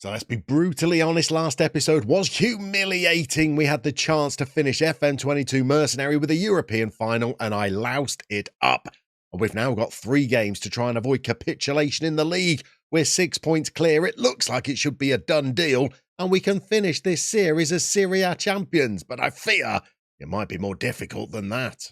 So let's be brutally honest, last episode was humiliating. We had the chance to finish FM22 Mercenary with a European final and I loused it up. And we've now got 3 games to try and avoid capitulation in the league. We're 6 points clear. It looks like it should be a done deal and we can finish this series as Serie A champions, but I fear it might be more difficult than that.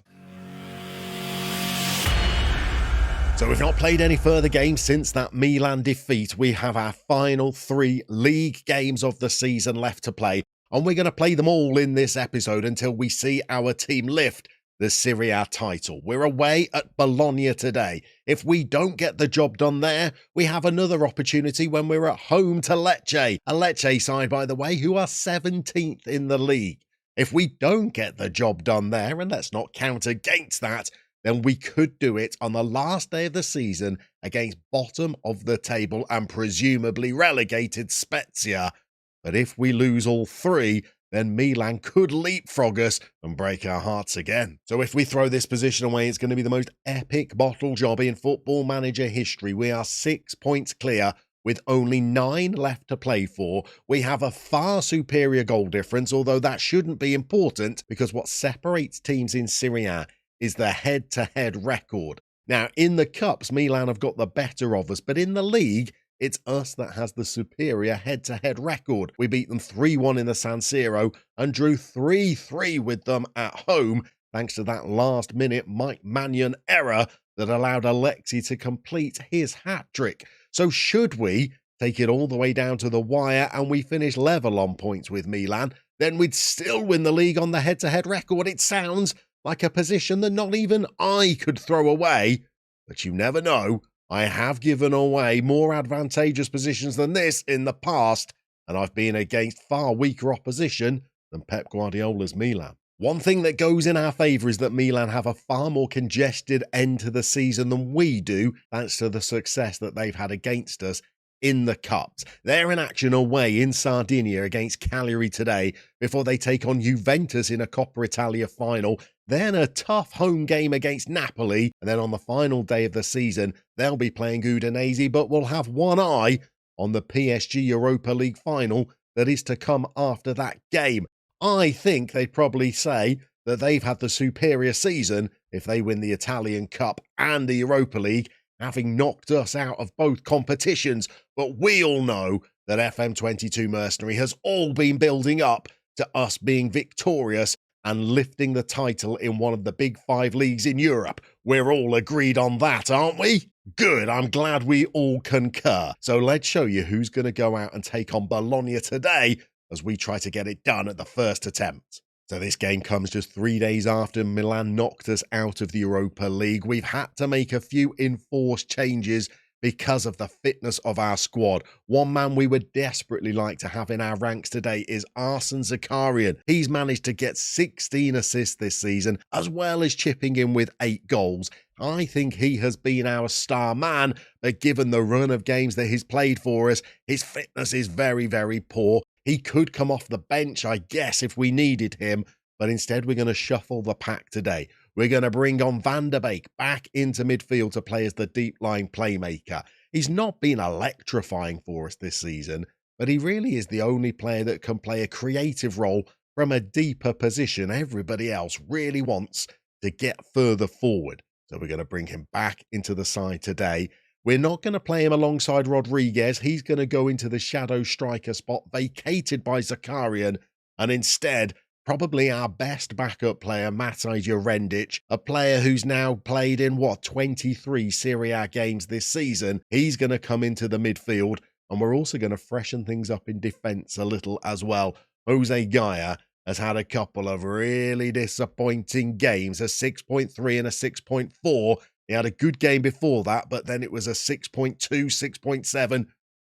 So we've not played any further games since that Milan defeat. We have our final 3 league games of the season left to play, and we're going to play them all in this episode until we see our team lift the Serie A title. We're away at Bologna today. If we don't get the job done there, we have another opportunity when we're at home to Lecce, a Lecce side, by the way, who are 17th in the league. If we don't get the job done there, and let's not count against that, then we could do it on the last day of the season against bottom of the table and presumably relegated Spezia. But if we lose all 3, then Milan could leapfrog us and break our hearts again. So if we throw this position away, it's going to be the most epic bottle job in Football Manager history. We are 6 points clear with only 9 left to play for. We have a far superior goal difference, although that shouldn't be important because what separates teams in Serie A is the head-to-head record. Now, in the Cups, Milan have got the better of us, but in the league, it's us that has the superior head-to-head record. We beat them 3-1 in the San Siro and drew 3-3 with them at home, thanks to that last-minute Mike Mannion error that allowed Alexi to complete his hat-trick. So should we take it all the way down to the wire and we finish level on points with Milan, then we'd still win the league on the head-to-head record. It sounds like a position that not even I could throw away, but you never know. I have given away more advantageous positions than this in the past, and I've been against far weaker opposition than Pep Guardiola's Milan. One thing that goes in our favour is that Milan have a far more congested end to the season than we do, thanks to the success that they've had against us in the Cups. They're in action away in Sardinia against Cagliari today before they take on Juventus in a Coppa Italia final, then a tough home game against Napoli, and then on the final day of the season, they'll be playing Udinese, but will have one eye on the PSG Europa League final that is to come after that game. I think they'd probably say that they've had the superior season if they win the Italian Cup and the Europa League, having knocked us out of both competitions, but we all know that FM22 Mercenary has all been building up to us being victorious and lifting the title in one of the big 5 leagues in Europe. We're all agreed on that, aren't we? Good, I'm glad we all concur. So let's show you who's going to go out and take on Bologna today as we try to get it done at the first attempt. So this game comes just 3 days after Milan knocked us out of the Europa League. We've had to make a few enforced changes because of the fitness of our squad. One man we would desperately like to have in our ranks today is Arsene Zakarian. He's managed to get 16 assists this season, as well as chipping in with 8 goals. I think he has been our star man, but given the run of games that he's played for us, his fitness is very, very poor. He could come off the bench, I guess, if we needed him, but instead we're going to shuffle the pack today. We're going to bring on Van der Beek back into midfield to play as the deep-lying playmaker. He's not been electrifying for us this season, but he really is the only player that can play a creative role from a deeper position. Everybody else really wants to get further forward, so we're going to bring him back into the side today. We're not going to play him alongside Rodriguez. He's going to go into the shadow striker spot vacated by Zakarian, and instead, probably our best backup player, Matej Jurendic, a player who's now played in, 23 Serie A games this season. He's going to come into the midfield, and we're also going to freshen things up in defence a little as well. Jose Gaia has had a couple of really disappointing games, a 6.3 and a 6.4. He had a good game before that, but then it was a 6.2, 6.7,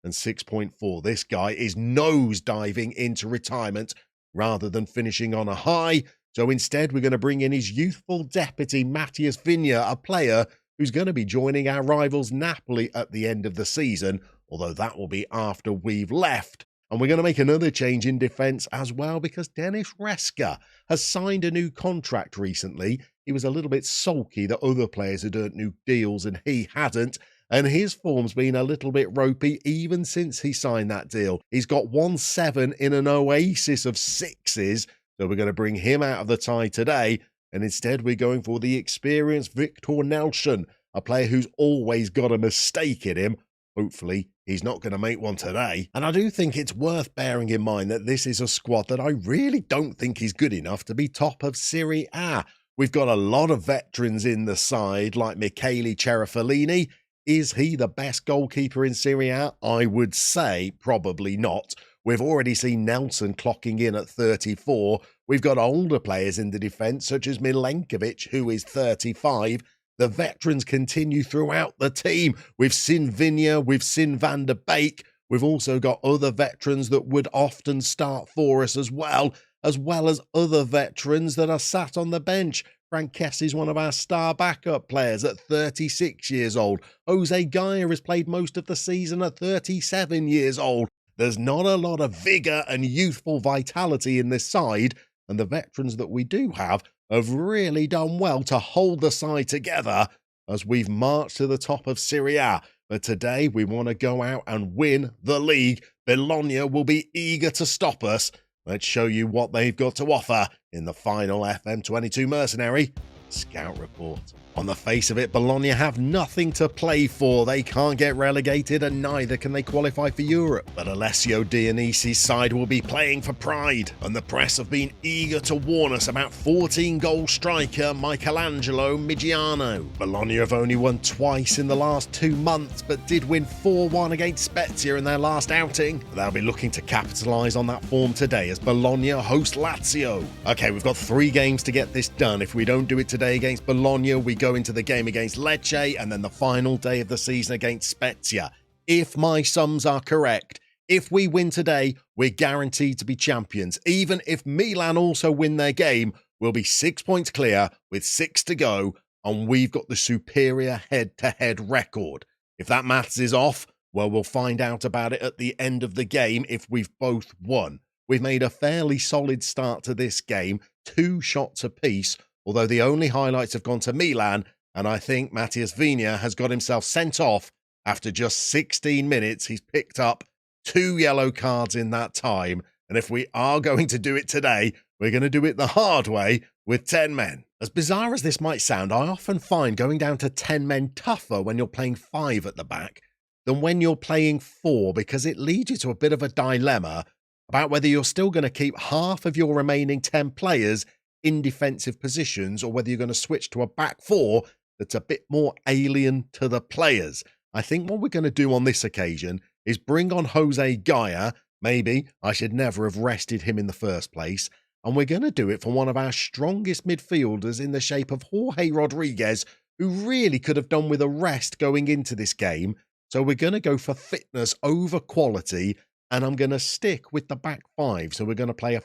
and 6.4. This guy is nose-diving into retirement rather than finishing on a high. So instead, we're going to bring in his youthful deputy, Matthias Vigna, a player who's going to be joining our rivals Napoli at the end of the season, although that will be after we've left. And we're going to make another change in defence as well because Dennis Reska has signed a new contract recently. He was a little bit sulky that other players had earned new deals and he hadn't. and his form's been a little bit ropey even since he signed that deal. He's got 1-7 in an oasis of sixes, so we're going to bring him out of the tie today, and instead we're going for the experienced Victor Nelson, a player who's always got a mistake in him. Hopefully, he's not going to make one today. And I do think it's worth bearing in mind that this is a squad that I really don't think is good enough to be top of Serie A. We've got a lot of veterans in the side, like Michele Cerafellini. Is he the best goalkeeper in Serie A? I would say probably not. We've already seen Nelson clocking in at 34. We've got older players in the defence, such as Milenkovic, who is 35. The veterans continue throughout the team. We've seen Vinya, we've seen Van der Beek. We've also got other veterans that would often start for us as well as other veterans that are sat on the bench. Frank Kessie is one of our star backup players at 36 years old. Jose Gaia has played most of the season at 37 years old. There's not a lot of vigour and youthful vitality in this side, and the veterans that we do have really done well to hold the side together as we've marched to the top of Serie A. But today we want to go out and win the league. Bologna will be eager to stop us. Let's show you what they've got to offer in the final FM22 Mercenary Scout Report. On the face of it, Bologna have nothing to play for. They can't get relegated and neither can they qualify for Europe. But Alessio Dionisi's side will be playing for pride, and the press have been eager to warn us about 14-goal striker Michelangelo Migiano. Bologna have only won twice in the last 2 months, but did win 4-1 against Spezia in their last outing. They'll be looking to capitalise on that form today as Bologna host Lazio. Okay, we've got 3 games to get this done. If we don't do it today against Bologna, we go into the game against Lecce and then the final day of the season against Spezia. If my sums are correct, if we win today, we're guaranteed to be champions. Even if Milan also win their game, we'll be 6 points clear with 6 to go, and we've got the superior head-to-head record. If that maths is off, well, we'll find out about it at the end of the game if we've both won. We've made a fairly solid start to this game, 2 shots apiece, although the only highlights have gone to Milan, and I think Matthias Vinya has got himself sent off after just 16 minutes. He's picked up 2 yellow cards in that time, and if we are going to do it today, we're going to do it the hard way with 10 men. As bizarre as this might sound, I often find going down to 10 men tougher when you're playing 5 at the back than when you're playing 4, because it leads you to a bit of a dilemma about whether you're still going to keep half of your remaining 10 players in defensive positions or whether you're going to switch to a back 4 that's a bit more alien to the players. I think what we're going to do on this occasion is bring on Jose Gaia. Maybe I should never have rested him in the first place. And we're going to do it for one of our strongest midfielders in the shape of Jorge Rodriguez, who really could have done with a rest going into this game. So we're going to go for fitness over quality, and I'm going to stick with the back 5. So we're going to play a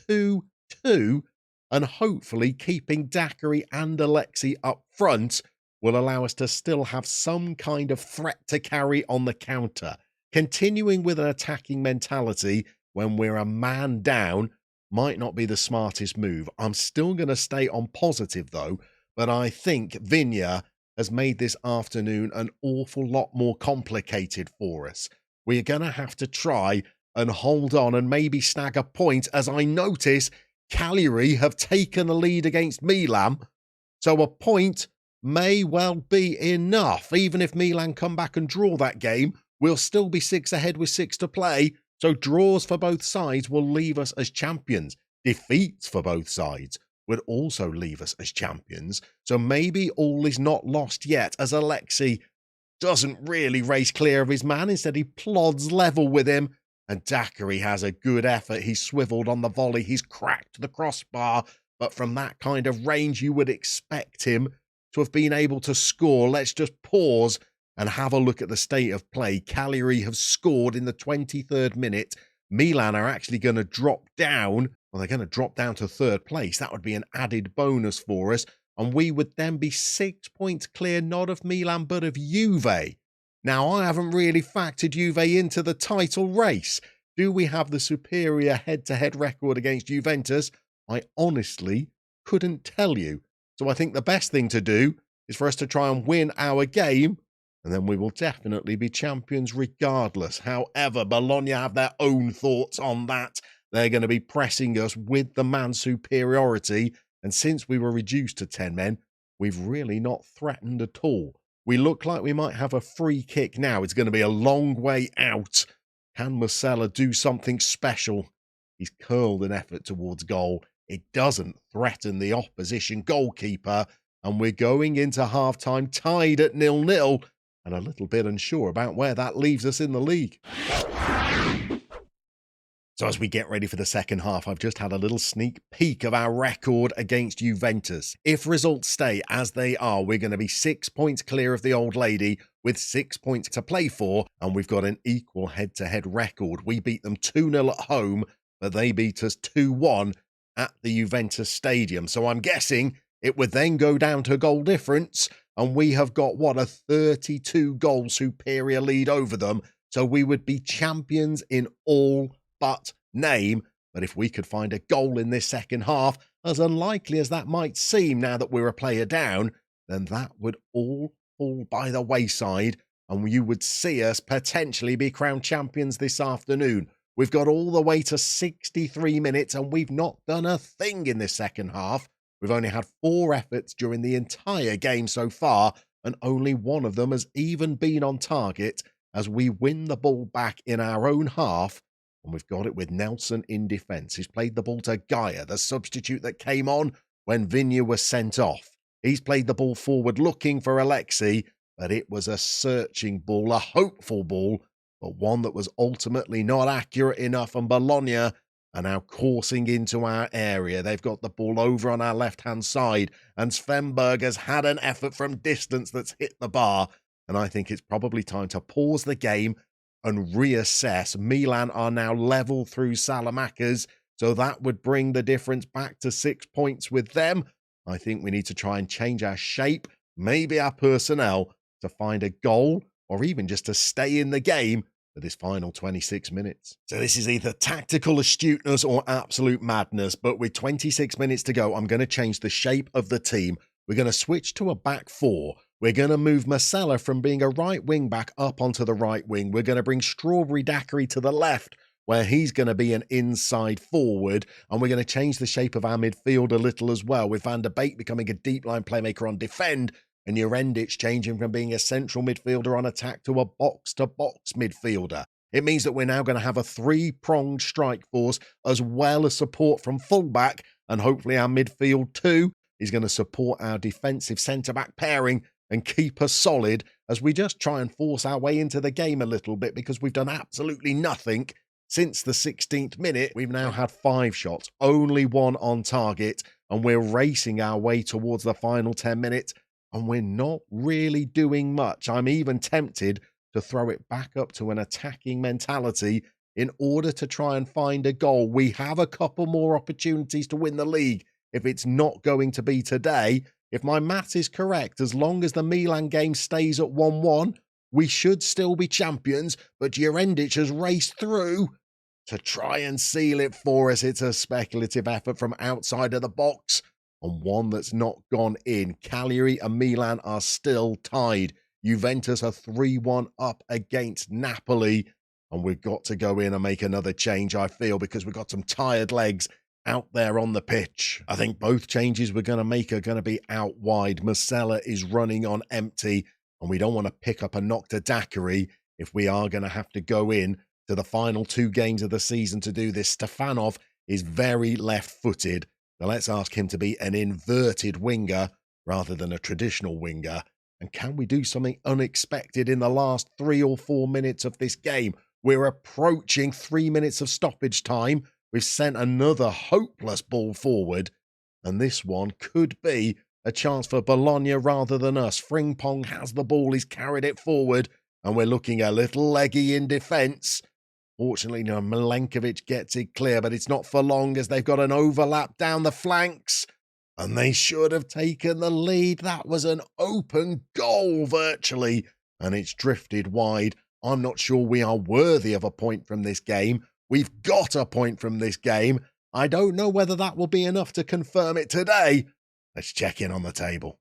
5-2-2, and hopefully keeping Daiquiri and Alexi up front will allow us to still have some kind of threat to carry on the counter. Continuing with an attacking mentality when we're a man down might not be the smartest move. I'm still going to stay on positive though, but I think Vinya has made this afternoon an awful lot more complicated for us. We're going to have to try and hold on and maybe snag a point, as I notice Cagliari have taken the lead against Milan, so a point may well be enough. Even if Milan come back and draw that game, we'll still be 6 ahead with 6 to play, so draws for both sides will leave us as champions. Defeats for both sides would also leave us as champions, so maybe all is not lost yet, as Alexi doesn't really race clear of his man. Instead, he plods level with him, and Daiquiri has a good effort. He's swiveled on the volley. He's cracked the crossbar. But from that kind of range, you would expect him to have been able to score. Let's just pause and have a look at the state of play. Cagliari have scored in the 23rd minute. Milan are actually going to drop down. Well, they're going to drop down to 3rd place. That would be an added bonus for us. And we would then be 6 points clear, not of Milan, but of Juve. Now, I haven't really factored Juve into the title race. Do we have the superior head-to-head record against Juventus? I honestly couldn't tell you. So I think the best thing to do is for us to try and win our game and then we will definitely be champions regardless. However, Bologna have their own thoughts on that. They're going to be pressing us with the man superiority, and since we were reduced to 10 men, we've really not threatened at all. We look like we might have a free kick now. It's going to be a long way out. Can Marcella do something special? He's curled an effort towards goal. It doesn't threaten the opposition goalkeeper, and we're going into half-time tied at 0-0 and a little bit unsure about where that leaves us in the league. So as we get ready for the second half, I've just had a little sneak peek of our record against Juventus. If results stay as they are, we're going to be 6 points clear of the old lady with 6 points to play for, and we've got an equal head-to-head record. We beat them 2-0 at home, but they beat us 2-1 at the Juventus Stadium. So I'm guessing it would then go down to goal difference, and we have got, a 32-goal superior lead over them. So we would be champions in all but name. But if we could find a goal in this second half, as unlikely as that might seem now that we're a player down, then that would all fall by the wayside, and you would see us potentially be crowned champions this afternoon. We've got all the way to 63 minutes, and we've not done a thing in this second half. We've only had 4 efforts during the entire game so far, and only one of them has even been on target as we win the ball back in our own half. And we've got it with Nelson in defence. He's played the ball to Gaia, the substitute that came on when Vinya was sent off. He's played the ball forward looking for Alexi, but it was a searching ball, a hopeful ball, but one that was ultimately not accurate enough, and Bologna are now coursing into our area. They've got the ball over on our left-hand side, and Svenberg has had an effort from distance that's hit the bar, and I think it's probably time to pause the game and reassess. Milan are now level through Salamanca's, so that would bring the difference back to 6 points with them. I think we need to try and change our shape, maybe our personnel, to find a goal, or even just to stay in the game for this final 26 minutes. So this is either tactical astuteness or absolute madness, but with 26 minutes to go, I'm going to change the shape of the team. We're going to switch to a back 4. We're going to move Marcella from being a right wing back up onto the right wing. We're going to bring Strawberry Daiquiri to the left, where he's going to be an inside forward, and we're going to change the shape of our midfield a little as well, with Van der Beek becoming a deep line playmaker on defend, and Jurendich changing from being a central midfielder on attack to a box-to-box midfielder. It means that we're now going to have a 3-pronged strike force, as well as support from fullback, and hopefully our midfield too is going to support our defensive centre-back pairing and keep us solid as we just try and force our way into the game a little bit, because we've done absolutely nothing since the 16th minute. We've now had 5 shots, only 1 on target, and we're racing our way towards the final 10 minutes, and we're not really doing much. I'm even tempted to throw it back up to an attacking mentality in order to try and find a goal. We have a couple more opportunities to win the league if it's not going to be today. If my math is correct, as long as the Milan game stays at 1-1, we should still be champions, but Jurendich has raced through to try and seal it for us. It's a speculative effort from outside of the box, and one that's not gone in. Cagliari and Milan are still tied. Juventus are 3-1 up against Napoli, and we've got to go in and make another change, I feel, because we've got some tired legs out there on the pitch. I think both changes we're going to make are going to be out wide. Marcella is running on empty, and we don't want to pick up a knock to Daiquiri if we are going to have to go in to the final 2 games of the season to do this. Stefanov is very left-footed, so let's ask him to be an inverted winger rather than a traditional winger. And can we do something unexpected in the last 3 or 4 minutes of this game? We're approaching 3 minutes of stoppage time. We've sent another hopeless ball forward, and this one could be a chance for Bologna rather than us. Frimpong has the ball, he's carried it forward, and we're looking a little leggy in defence. Fortunately, no, Milenkovic gets it clear, but it's not for long as they've got an overlap down the flanks, and they should have taken the lead. That was an open goal virtually, and it's drifted wide. I'm not sure we are worthy of a point from this game. We've got a point from this game. I don't know whether that will be enough to confirm it today. Let's check in on the table.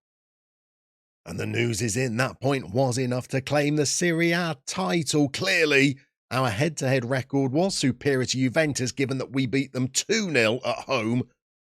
And the news is in, that point was enough to claim the Serie A title. Clearly, our head-to-head record was superior to Juventus, given that we beat them 2-0 at home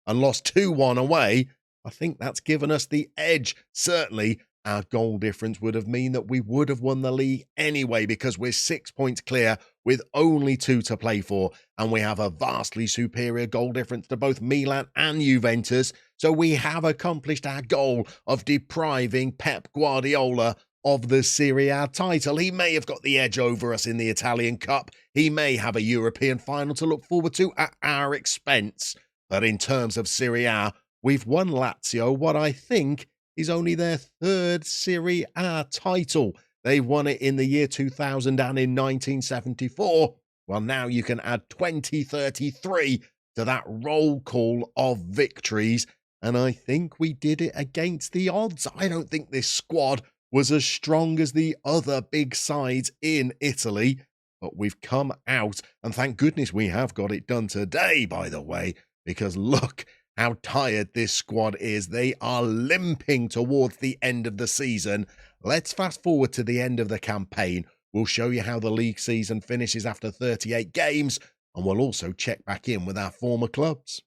and lost 2-1 away. I think that's given us the edge. Certainly, our goal difference would have meant that we would have won the league anyway, because we're 6 points clear with only 2 to play for, and we have a vastly superior goal difference to both Milan and Juventus. So we have accomplished our goal of depriving Pep Guardiola of the Serie A title. He may have got the edge over us in the Italian Cup. He may have a European final to look forward to at our expense. But in terms of Serie A, we've won Lazio what I think is only their 3rd Serie A title. They won it in the year 2000 and in 1974. Well, now you can add 2033 to that roll call of victories. And I think we did it against the odds. I don't think this squad was as strong as the other big sides in Italy. But we've come out, and thank goodness we have got it done today, by the way, because look how tired this squad is. They are limping towards the end of the season. Let's fast forward to the end of the campaign. We'll show you how the league season finishes after 38 games, and we'll also check back in with our former clubs.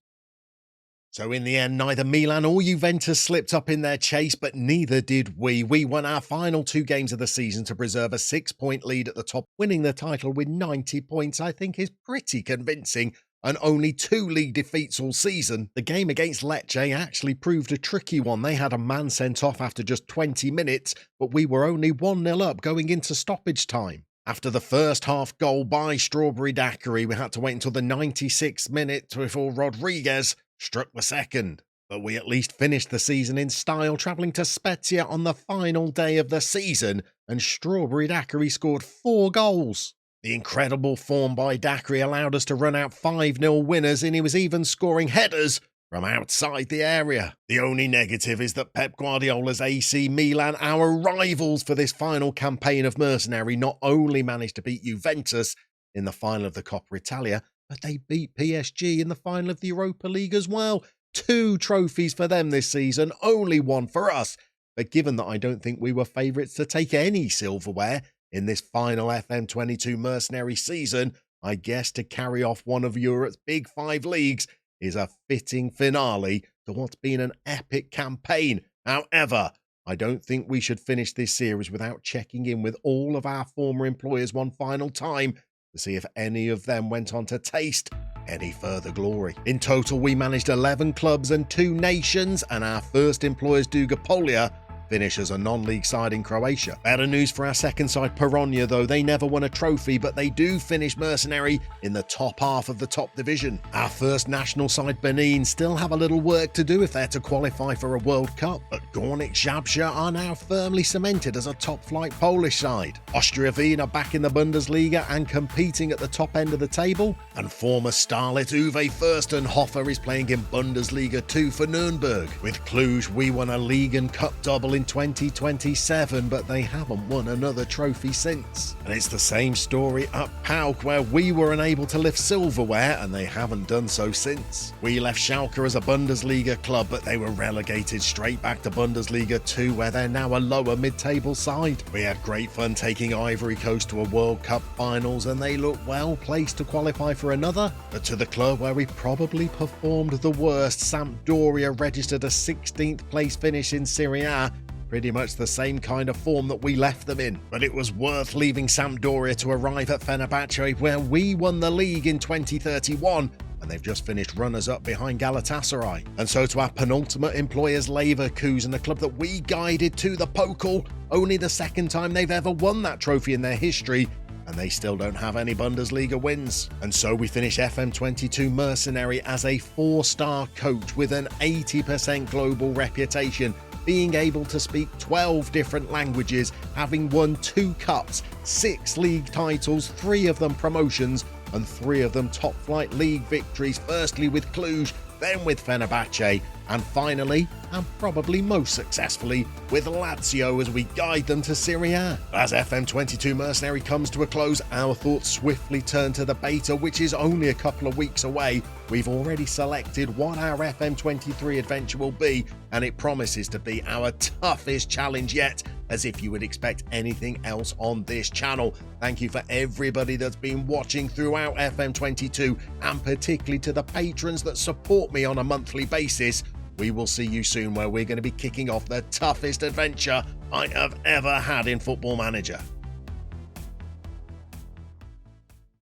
So in the end, neither Milan or Juventus slipped up in their chase, but neither did we. We won our final 2 games of the season to preserve a 6-point lead at the top. Winning the title with 90 points, I think, is pretty convincing, and only 2 league defeats all season. The game against Lecce actually proved a tricky one. They had a man sent off after just 20 minutes, but we were only 1-0 up going into stoppage time. After the first half goal by Strawberry Daiquiri, we had to wait until the 96th minute before Rodriguez struck the second. But we at least finished the season in style, travelling to Spezia on the final day of the season, and Strawberry Daiquiri scored 4 goals. The incredible form by Daiquiri allowed us to run out 5-0 winners, and he was even scoring headers from outside the area. The only negative is that Pep Guardiola's AC Milan, our rivals for this final campaign of Mercenary, not only managed to beat Juventus in the final of the Coppa Italia, but they beat PSG in the final of the Europa League as well. 2 trophies for them this season, only 1 for us. But given that I don't think we were favourites to take any silverware in this final FM22 Mercenary season, I guess to carry off one of Europe's big 5 leagues is a fitting finale to what's been an epic campaign. However, I don't think we should finish this series without checking in with all of our former employers one final time to see if any of them went on to taste any further glory. In total, we managed 11 clubs and 2 nations, and our first employers, Dugopolia, finish as a non-league side in Croatia. Better news for our second side, Pironia, though. They never won a trophy, but they do finish Mercenary in the top half of the top division. Our first national side, Benin, still have a little work to do if they're to qualify for a World Cup, but Górnik Zabrze are now firmly cemented as a top-flight Polish side. Austria Wien are back in the Bundesliga and competing at the top end of the table, and former starlet Uwe Fürstenhofer is playing in Bundesliga 2 for Nürnberg. With Cluj, we won a league and cup double in 2027, but they haven't won another trophy since. And it's the same story at PAOK, where we were unable to lift silverware, and they haven't done so since. We left Schalke as a Bundesliga club, but they were relegated straight back to Bundesliga 2, where they're now a lower mid-table side. We had great fun taking Ivory Coast to a World Cup finals, and they look well placed to qualify for another. But to the club where we probably performed the worst, Sampdoria registered a 16th place finish in Serie A, pretty much the same kind of form that we left them in. But it was worth leaving Sampdoria to arrive at Fenerbahce, where we won the league in 2031, and they've just finished runners-up behind Galatasaray. And so to our penultimate employers, Leverkusen, a club that we guided to the Pokal, only the second time they've ever won that trophy in their history, and they still don't have any Bundesliga wins. And so we finish FM22 Mercenary as a 4-star coach with an 80% global reputation, being able to speak 12 different languages, having won 2 cups, 6 league titles, 3 of them promotions, and 3 of them top-flight league victories, firstly with Cluj, then with Fenerbahce, and finally, and probably most successfully, with Lazio as we guide them to Serie A. As FM22 Mercenary comes to a close, our thoughts swiftly turn to the beta, which is only a couple of weeks away. We've already selected what our FM23 adventure will be, and it promises to be our toughest challenge yet, as if you would expect anything else on this channel. Thank you for everybody that's been watching throughout FM22, and particularly to the patrons that support me on a monthly basis. We will see you soon, where we're going to be kicking off the toughest adventure I have ever had in Football Manager.